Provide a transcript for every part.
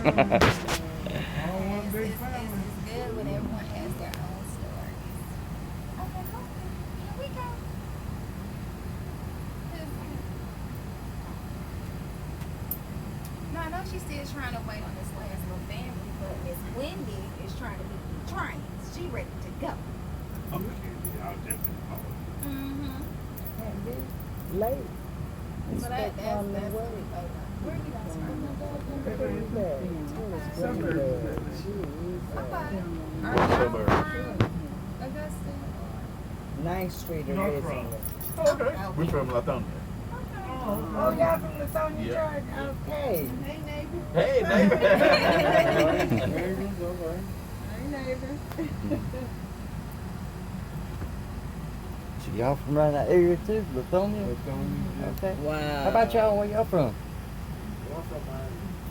It's good when everyone has their own stories. Okay, cool. Here we go. No, I know she's still trying to wait on this last little family, but Miss Wendy is trying to be trained. She ready to go. Okay, yeah, I'll definitely call her. Mm-hmm. Can't be late. So that's on the what way. we vote on. Where you guys from? Okay. Are y'all Suburb. from Augusta or? 9th Street or North Risley. Oh, okay. We're from Latonia. Oh, y'all from the Sonya Yeah. Church? Okay. Hey, neighbor. Hey, neighbor. Hey, neighbor. So y'all from around that area too, Lithonia? Okay. Wow. How about y'all? Where y'all from?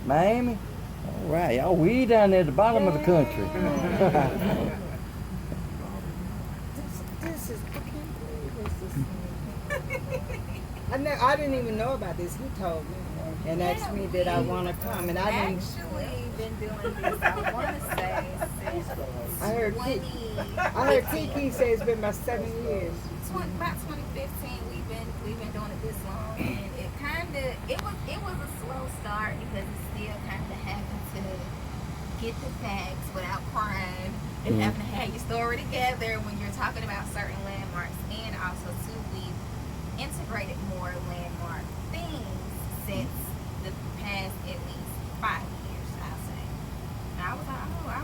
Miami. All right, y'all way down there at the bottom of the country. This is, I can't believe this. I didn't even know about this. He told me and asked me did I want to come, and I didn't. Actually been doing this, I want to say, since I heard 20, Kiki say it's been about 7 years. about 2015. We've been doing it this long, and it was a slow start because it's still kind of having to get the facts without crying and having to have your story together when you're talking about certain landmarks, and also too we've integrated more landmark things since the past at least 5 years, I'll say. And I was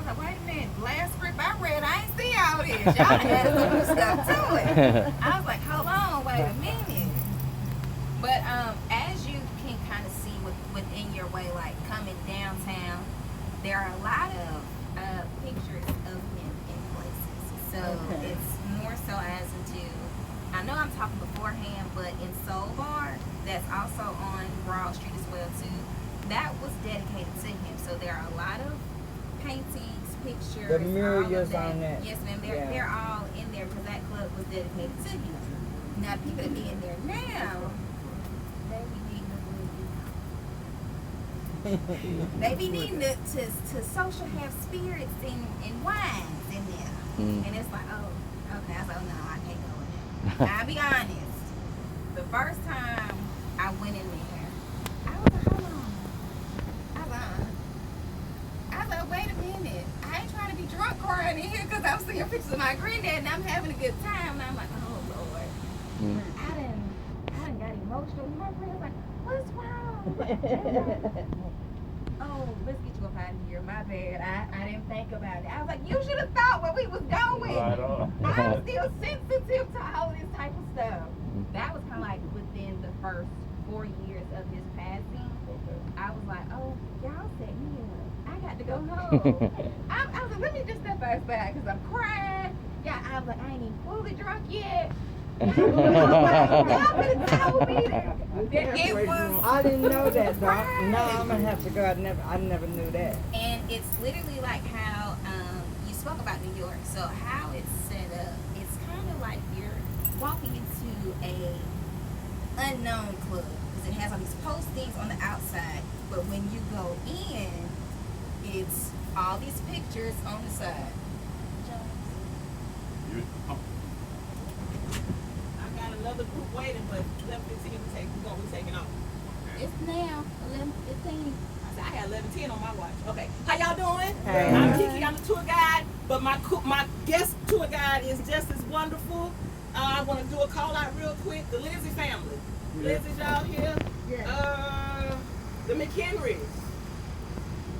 like, wait a minute, last script I read, I ain't see all this. Y'all had some new stuff to it. I was like, hold on, wait a minute. But as you can kind of see within your way, like coming downtown, there are a lot of pictures of him in places. So it's more so as into, I know I'm talking beforehand, but in Soul Bar, that's also on Broad Street as well too, that was dedicated to him. So there are a lot of paintings, pictures, The murals all of on that. Yes, ma'am. They're all in there because that club was dedicated to him. Now the people that be in there now, they be needing they be needing to social have spirits and wines in there. And it's like, oh, okay. I was like, oh, no, I can't go in there. I'll be honest. The first time I went in there, I was like, hold on. I was like, wait a minute. I ain't trying to be drunk crying in here because I'm seeing pictures of my granddad and I'm having a good time. And I'm like, oh, Lord. I done got emotional. My friend was like, what's wrong? Oh, let's get you up out of here. My bad. I didn't think about it. I was like, you should have thought where we was going. Right on. I'm still sensitive to all this type of stuff. That was kind of like within the first 4 years of his passing. I was like, oh, y'all set me up. I got to go home. I was like, let me just step outside because I'm crying. Yeah, I was like, I ain't even fully drunk yet. Y'all could have told me that it was. I didn't know that, Doc. Right. No, I'm gonna have to go. I never knew that. And it's literally like how you spoke about New York. So how it's set up, it's kind of like you're walking into a unknown club because it has all these postings on the outside. But when you go in, it's all these pictures on the side. I got another group waiting, but 11:15 we're gonna be taking off. It's now 11:15. I had 11:10 on my watch. Okay, how y'all doing? Hey. I'm Kiki. I'm the tour guide, but my guest tour guide is just as wonderful. I want to do a call out real quick. The Lindsay family. Lindsay's y'all here. The McHenrys.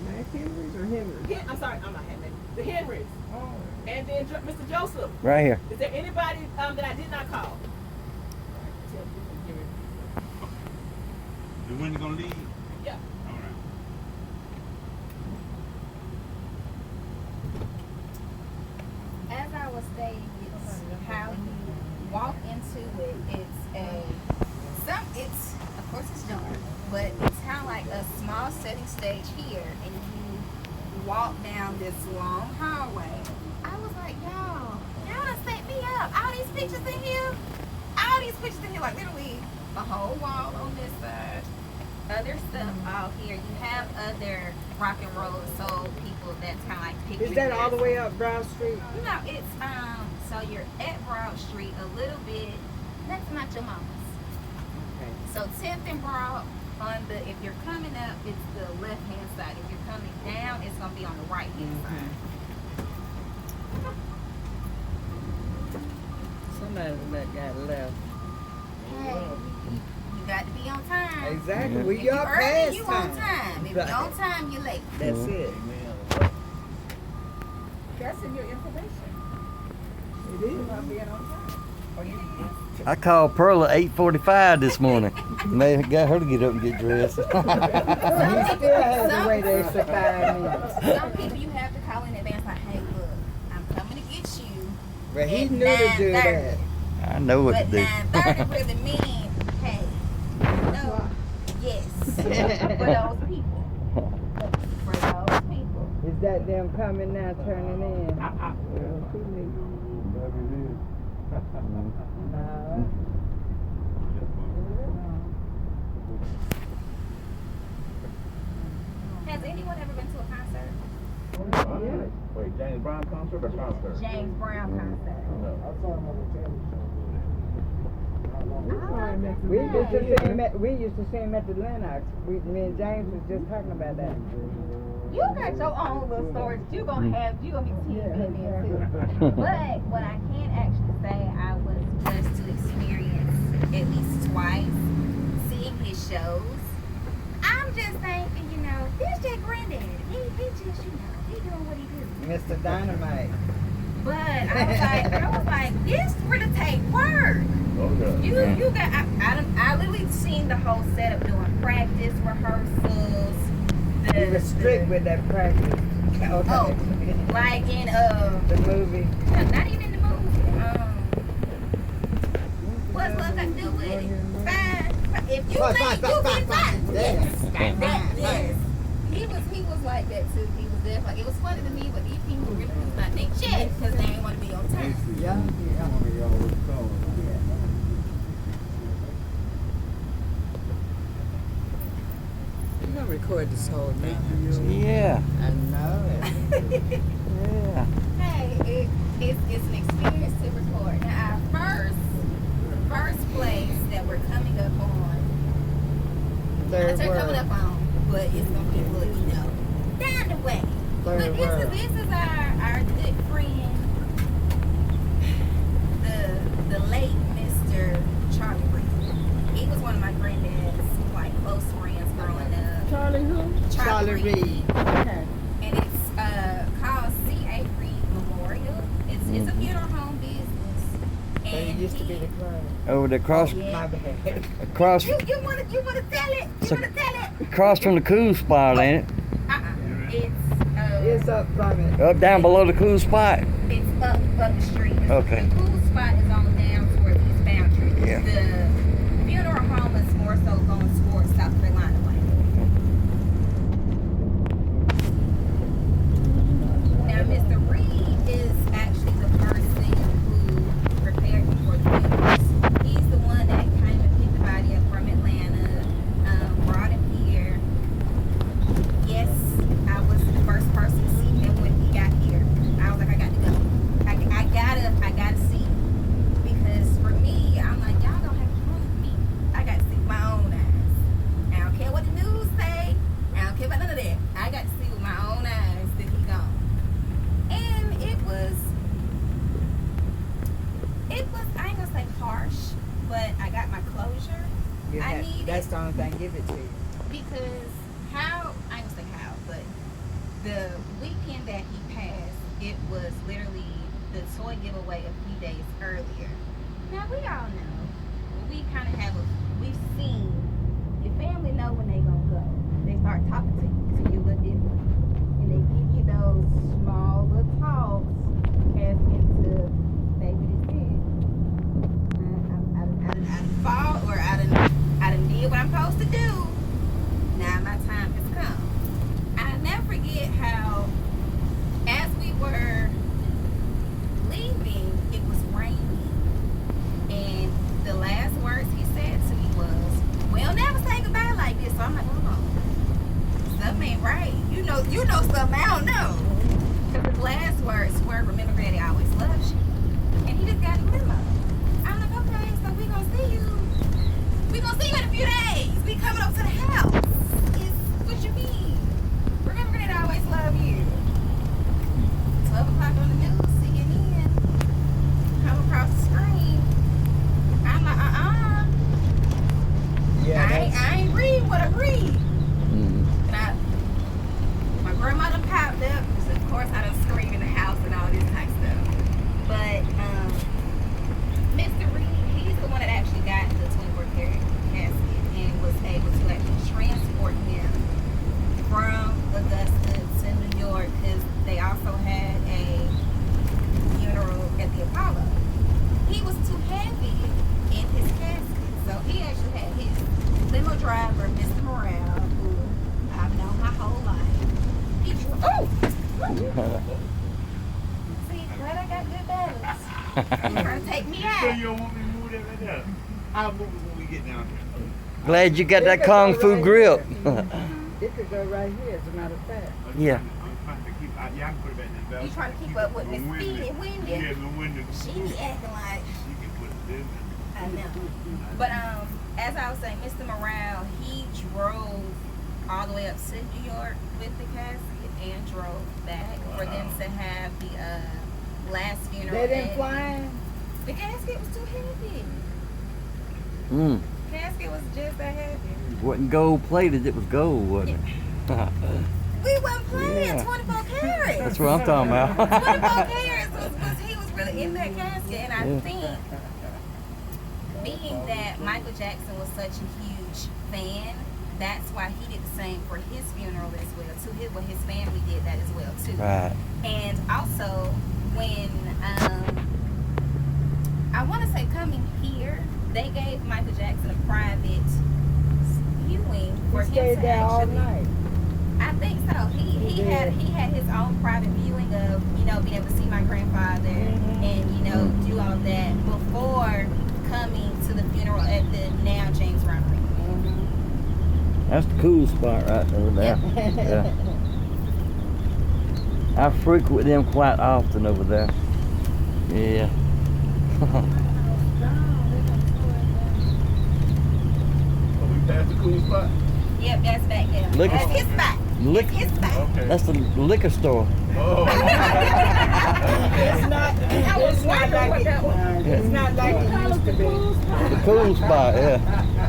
McHenrys or Henry? I'm sorry, I'm not Henry. The Henrys. Oh. And then Mr. Joseph. Right here. Is there anybody that I did not call? The wind gonna leave? Yeah. All right. As I was stating, it's how you walk into it. It's of course it's dark, but it's kind of like a small setting stage here, and you walk down this long hallway. I was like, y'all done set me up. All these pictures in here, like literally a whole wall on this side. Other stuff out here. You have other rock and roll and soul people. That's kind of like Pickering. Is that all the way up Broad Street? No, it's so you're at Broad Street a little bit. That's not your mama's. Okay. So 10th and Broad on the, if you're coming up, it's the left hand side. If you're coming down, it's gonna be on the right hand side. Somebody that got left. Hey, you got to be on time. Exactly. Yeah. We If you got early, past you on time. time. If you're on time, you're late. That's it. That's in your information. It is. About being on time. Or you I called Pearl at 8:45 this morning. May got her to get up and get dressed. You still had to wait an extra 5 minutes. Some people you have to call in advance like, hey, look, I'm coming to get you. But he at knew to do 9:30. that. I know what But to do. 9:30 really mean, hey, no, yes, for those people. For those people. Is that them coming now, turning in? Has anyone ever been to a concert? Wait, James Brown concert or concert? James Brown concert. No. We used to see him at the Lennox. Me and James was just talking about that. You got your own little stories. You gonna be TV in there too. But what I can actually say, I was blessed to experience at least twice seeing his shows. I'm just thinking, this your granddad. He just, he doing what he do. Mr. Dynamite. But I was like, this really take work. Okay. You got, I literally seen the whole setup doing practice, rehearsals. He was strict with that practice. Okay. Oh, like in the movie. not even in the movie. What's love got to do with it? Fine. If you think you get fine. Yes. Yes. He was like that too. He was there. Like, it was funny to me, but these people really was not their shit because they didn't want to be on time. Yeah. You're gonna record this whole thing. Yeah. I know it. Yeah. Hey, it's an experience to record. Now, our first place that we're coming up on, Third coming word. up on, but it's gonna be a little, down the way. Third But word. this is our good friend, the late Mr. Charlie Reed. He was one of my granddad's close friends growing up. Charlie who? Charlie Reed. Okay. And it's called C.A. Reed Memorial. It's a funeral home business. But it And used to be the club. Over the cross, Yeah. My bad. across, You wanna tell it? You wanna tell it? across from the cool spot, ain't it? It's up from it. Up down below the cool spot. It's up the street. Okay. The pool spot is on down towards East Boundary. Yeah. The funeral home is more so going towards South Carolina way. Now, Mr. Reed is actually the person who prepared me for the funerals. He's the one that came and picked the body up from Atlanta, brought him here. Yes, I was the first person to see him when he got here. I was like, I got to go. I gotta see. Because for me, I'm like, y'all don't have to prove me. I got to see with my own eyes. I don't care what the news say. I don't care about none of that. I got to see with my own eyes that he gone. And it was, I ain't gonna say harsh, but I got my closure. You I had- need That's it. the only thing. Give it to you. Because I ain't gonna say how, but the weekend that he passed, it was literally the toy giveaway a few days earlier. Now we all know, we've seen, your family know when they gonna go. They start talking to you a little different. And they give you those small little talks as into, baby, this is. I done fought, or I done did what I'm supposed to do. Now my time has come. I'll never forget how, as we were leaving, it was raining. And the last words he said to me was, we'll never say goodbye like this. So I'm like, hold on. So right. You know something I don't know. Because his last words were, remember Granny always loves you. And he just got a limo. I'm like, okay, so we gonna see you. We gonna see you in a few days. We coming up to the house. What you mean? Remember Granny always love you. 12 o'clock on the news, CNN. Come across the screen. I'm like, Yeah, I ain't read what I read. Mm. And my grandmother popped up. So of course, I done screamed in the house and all this type of stuff. But Mr. Reed, he's the one that actually got the 24-karat casket and was able to actually transport him from Augusta to New York because they also had a funeral at the Apollo. He was too heavy in his casket, so he actually had his limo driver, Mr. Morale, who I've known my whole life. He See, glad I got good balance. He's trying to take me So out. you don't want me to move that right there? I'll move it when we get down here. Glad you got that It could kung go fu right grip. here. It could go right here, as a matter of fact. Yeah. I'm trying to keep, yeah, I can put it back in the belt. You trying to keep up with Miss Windy. Speedy Windy. Yeah, the window. She be acting like She can put this in. I know. But as I was saying, Mr. Morale, he drove all the way up to New York with the casket and drove back for them to have the last funeral. They didn't at- fly in? The casket was too heavy. Mm. Casket was just that heavy. Wasn't gold plated, it was gold, wasn't it? We wasn't playing Yeah. 24 carats. That's what I'm talking about. 24 carats was he was really in that casket, and I Yeah. think being that Michael Jackson was such a huge fan, that's why he did the same for his funeral as well too. His family did that as well too. Right. And also when I want to say coming here, they gave Michael Jackson a private viewing for He him stayed to there all actually. night. I think so. He He had did. his own private viewing of being able to see my grandfather Mhm. and do all that before coming to the funeral at the now James Ronald. That's the cool spot right over there. Yeah. I frequent them quite often over there. Yeah. Are we past the cool spot? Yep, that's back there. Look That's at- his spot. Lick, His spot. Okay. that's the liquor store. Oh. It's not like it used to be. The cool spot, yeah.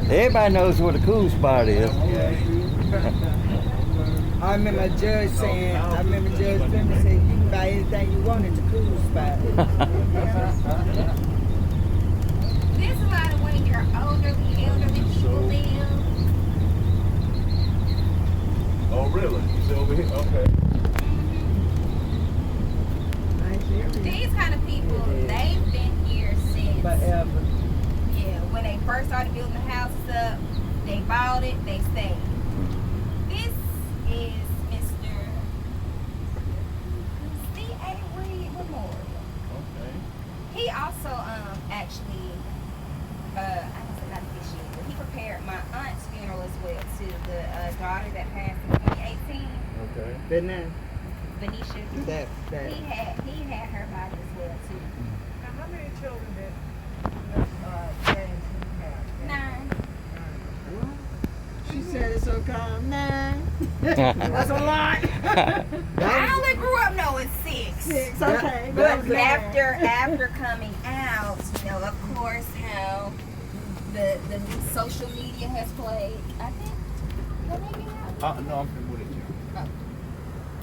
Everybody knows where the cool spot is. I remember Judge saying, Fleming said, you can buy anything you want at the cool spot. There's a lot of when you're elderly people live. Oh, really? You say over here? Okay. These kind of people, they've been here since Forever. when they first started building the houses up, they bought it, they stayed. This is Mr. C.A. Reed Memorial. Okay. He also actually I don't say not this year, but he prepared my aunt's funeral as well too. The daughter that passed in 2018, Okay. But now, Venetia. that. He had her body as well too. Now, how many children did James have? 9. She said it so calm. 9. That's a lot. I only grew up knowing 6. 6, okay. But after coming out, of course, how the social media has played. I think. What they get out? No, I'm from with it.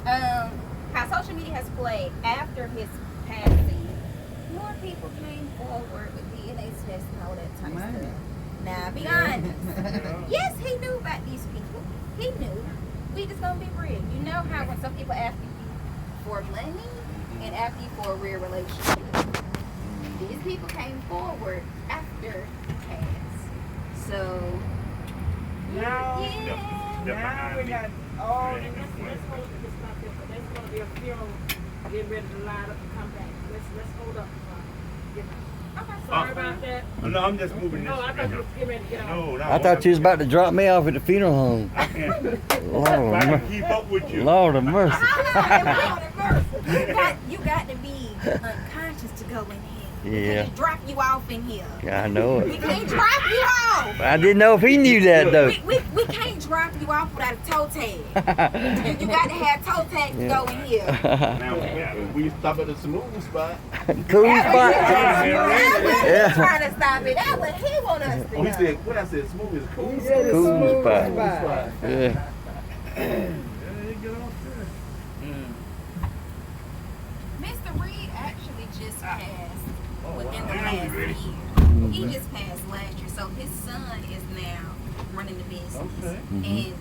How social media has played after his passing, more people came forward with DNA tests and all that type of stuff. Now, be honest. Yes, he knew about these people. He knew. We just gonna be real. You know how when some people ask you for money and after you for a real relationship. These people came forward after he passed. So, Now, yeah. now we got all these. Let's hold it. It's not there, but there's going to be a funeral. Get ready to line up and come back. Let's hold up. Sorry about that. No, I'm just moving this. Oh, I thought you was getting ready to get off. No, no. I thought you was about to drop me off at the funeral home. I can't. Lord, I of can mer- keep up with you. Lord of mercy. You got to be unconscious to go in here. We Yeah. can't drop you off in here. Yeah, I know We it. can't drop you off. I didn't know if he knew that though. We can't drop you off without a toe tag. You got to have toe tag to go in here. Now, We stop at a smooth spot. Cool That's spot. what Yeah. he's trying to stop it. That's what he want us to Oh, he do. said, what I said, smooth is cool. He said it's Cool smooth spot. spot. Yeah. Mr. Reed actually just passed within the last year. He just passed last year, so his son is now running the business. Okay. And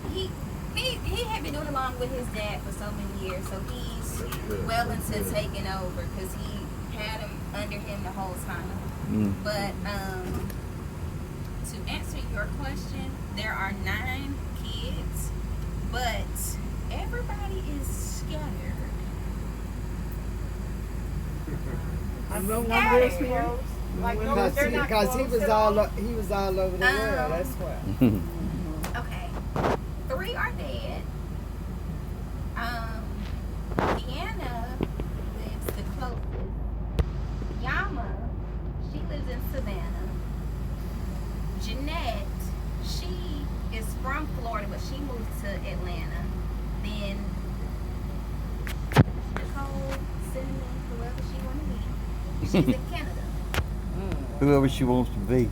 he had been doing along with his dad for so many years, so he's well into taking over because he had him under him the whole time. Mm. But to answer your question, there are 9 kids, but everybody is scattered. Scattered. Because he was all over the world. That's why. Okay. 3 are dead. Deanna lives the closest. Yama, she lives in Savannah. Jeanette, she is from Florida, but she moved to Atlanta. Then Nicole, Cinnamon, whoever she want to be. She's in Canada. Whoever she wants to be.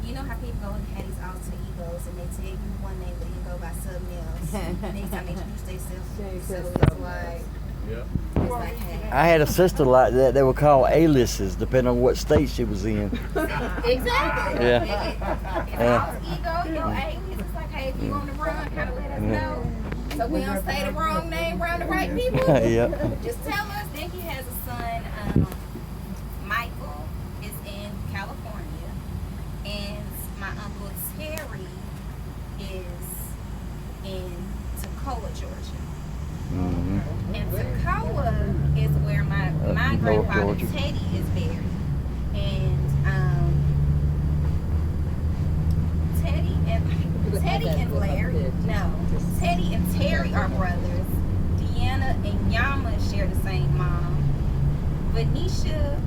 You know how people go and have these alter egos and they tell you one name but then go by something else. Next time they introduce themselves. So it's like, it's like, hey. I had a sister like that. They were called aliases, depending on what state she was in. Exactly. Yeah. It's alter ego, your alias. It's like, hey, if you on the run, kind of let us know. So we don't say the wrong name around the right people. Yeah. Just tell us. Then he has a son, Michael, is in California. And my uncle Terry is in Toccoa, Georgia. Mm-hmm. And Toccoa is where my North grandfather Georgia. Teddy is buried. And Teddy and Larry, no, Teddy and Terry are brothers. Deanna and Yama share the same mom. Venetia,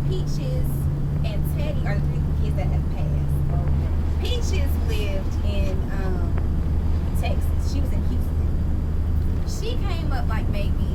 Peaches, and Teddy are the 3 kids that have passed. Peaches lived in Texas. She was in Houston. She came up like maybe